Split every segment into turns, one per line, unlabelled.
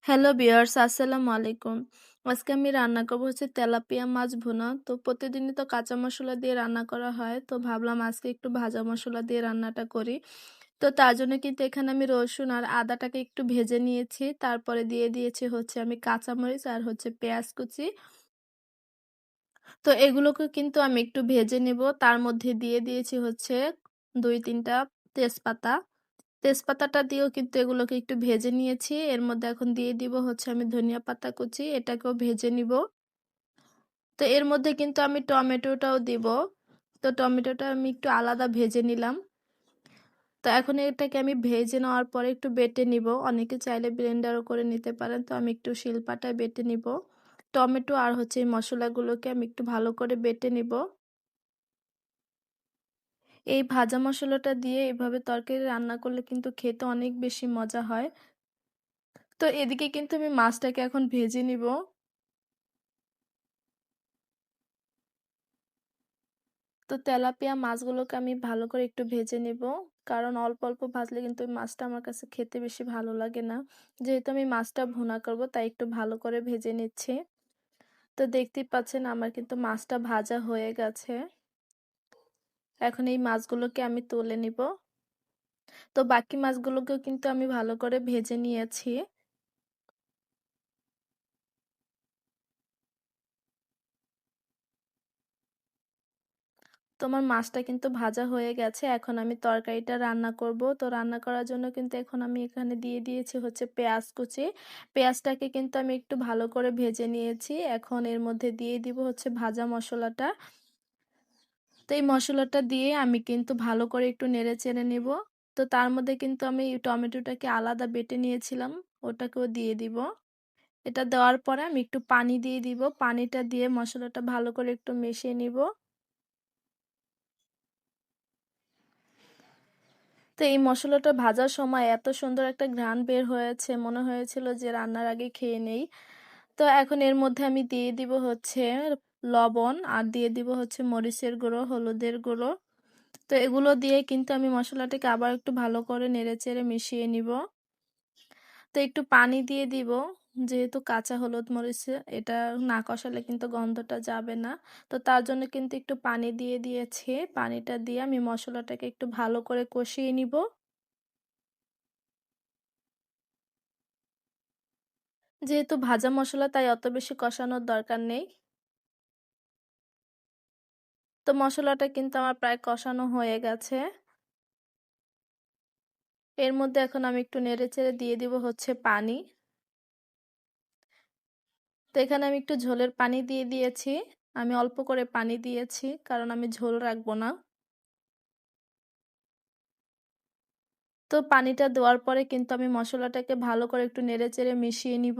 Hello viewers, আসসালামু আলাইকুম। আজকে আমি রান্না করব হচ্ছে তেলাপিয়া মাছ ভুনা। তো প্রতিদিনই তো কাঁচা মসলা দিয়ে রান্না করা হয়। তো ভাবলাম আজকে একটু ভাজা মসলা দিয়ে রান্নাটা করি। তো তার জন্য কিন্তু এখানে আমি রসুন আর আদাটাকে একটু ভেজে নিয়েছি। তারপরে দিয়ে দিয়েছি হচ্ছে আমি কাঁচামরিচ আর হচ্ছে পেঁয়াজ কুচি। তো এগুলোকে কিন্তু আমি একটু ভেজে নেব। তার মধ্যে দিয়ে দিয়েছি হচ্ছে ২-৩ টা তেজপাতা। তেজপাতাটা দিয়েও কিন্তু এগুলোকে একটু ভেজে নিয়েছি। এর মধ্যে এখন দিয়ে দিব হচ্ছে আমি ধনিয়া পাতা কুচি, এটাকেও ভেজে নিব। তো এর মধ্যে কিন্তু আমি টমেটোটাও দিব। তো টমেটোটা আমি একটু আলাদা ভেজে নিলাম। তো এখন এটাকে আমি ভেজে নেওয়ার পরে একটু বেটে নিব। অনেকে চাইলে ব্লেন্ডারও করে নিতে পারেন। তো আমি একটু শিলপাটায় বেটে নিব। টমেটো আর হচ্ছে এই মসলাগুলোকে আমি একটু ভালো করে বেটে নিব। এই ভাজা মসলাটা দিয়ে এভাবে তরকারি রান্না করলে কিন্তু খেতে অনেক বেশি মজা হয়। তো এদিকে কিন্তু আমি মাছটাকে এখন ভেজে নিব। তো তেলাপিয়া মাছগুলোকে আমি ভালো করে একটু ভেজে নিব। কারণ অল্প অল্প ভাজলে কিন্তু ওই মাছটা আমার কাছে খেতে বেশি ভালো লাগে না। যেহেতু আমি মাছটা ভুনা করব তাই একটু ভালো করে ভেজে নিচ্ছি। তো দেখতেই পাচ্ছেন আমার কিন্তু মাছটা ভাজা হয়ে গেছে। এখন এই মাছগুলোকে আমি তুলে নিব। তো বাকি মাছগুলোকেও কিন্তু আমি ভালো করে ভেজে নিয়েছি। তো আমার মাছটা কিন্তু ভাজা হয়ে গেছে। এখন আমি তরকারিটা রান্না করব। তো রান্না করার জন্য কিন্তু এখন আমি এখানে দিয়ে দিয়েছি হচ্ছে পেঁয়াজ কুচি। পেঁয়াজটাকে কিন্তু আমি একটু ভালো করে ভেজে নিয়েছি। এখন এর মধ্যে দিয়ে দিব হচ্ছে ভাজা মসলাটা। তো এই মসলাটা দিয়ে আমি কিন্তু ভালো করে একটু নেড়ে চেড়ে নিব। তো তার মধ্যে কিন্তু আমি টমেটোটাকে আলাদা বেটে নিয়েছিলাম, ওটাকেও দিয়ে দিব। এটা দেওয়ার পরে আমি একটু পানি দিয়ে দিব। পানিটা দিয়ে মসলাটা ভালো করে একটু মিশিয়ে নিব। তো এই মসলাটা ভাজার সময় এত সুন্দর একটা ঘ্রাণ বের হয়েছে, মনে হয়েছিল যে রান্নার আগে খেয়ে নেই। তো এখন এর মধ্যে আমি দিয়ে দিব হচ্ছে লবণ আর দিয়ে দিব হচ্ছে মরিচের গুঁড়ো, হলুদের গুঁড়ো। তো এগুলো দিয়ে কিন্তু আমি মশলাটাকে আবার একটু ভালো করে নেড়েচেড়ে মিশিয়ে নিব। তো একটু পানি দিয়ে দিব। যেহেতু কাঁচা হলুদ মরিচ এটা না কষালে কিন্তু গন্ধটা যাবে না। তো তার জন্য কিন্তু একটু পানি দিয়ে দিয়েছি। পানিটা দিয়ে আমি মশলাটাকে একটু ভালো করে কষিয়ে নিব। যেহেতু ভাজা মসলা তাই অত বেশি কষানোর দরকার নেই। তো মসলাটা কিন্তু আমার প্রায় কষানো হয়ে গেছে। এর মধ্যে এখন আমি একটু নেড়েচেড়ে দিয়ে দিব হচ্ছে পানি। তো এখানে আমি একটু ঝোলের পানি দিয়ে দিয়েছি। আমি অল্প করে পানি দিয়েছি কারণ আমি ঝোল রাখবো না। তো পানিটা দেওয়ার পরে কিন্তু আমি মসলাটাকে ভালো করে একটু নেড়েচেড়ে মিশিয়ে নিব।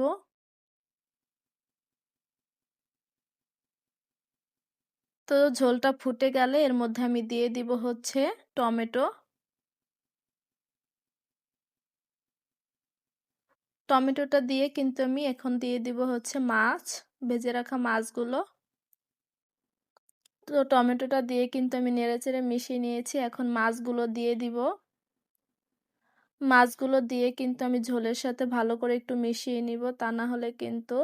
তো ঝোলটা ফুটে গেলে এর মধ্যে আমি দিয়ে দিব হচ্ছে টমেটো। টমেটোটা দিয়ে কিন্তু আমি এখন দিয়ে দিব হচ্ছে মাছ, ভেজে রাখা মাছগুলো। তো টমেটোটা দিয়ে কিন্তু আমি নেড়েচেড়ে মিশিয়ে নিয়েছি। এখন মাছগুলো দিয়ে দিব। মাছগুলো দিয়ে কিন্তু আমি ঝোলের সাথে ভালো করে একটু মিশিয়ে নিব। তা না হলে কিন্তু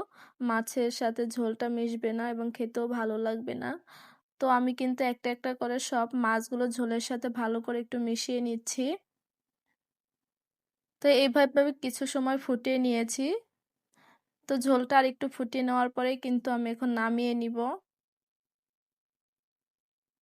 মাছের সাথে ঝোলটা মিশবে না এবং খেতেও ভালো লাগবে না। তো আমি কিন্তু একটা একটা করে সব মাছগুলো ঝোলের সাথে ভালো করে একটু মিশিয়ে নিচ্ছি। তো এইভাবে আমি কিছু সময় ফুটিয়ে নিয়েছি। তো ঝোলটা আর একটু ফুটিয়ে নেওয়ার পরেই কিন্তু আমি এখন নামিয়ে নিব।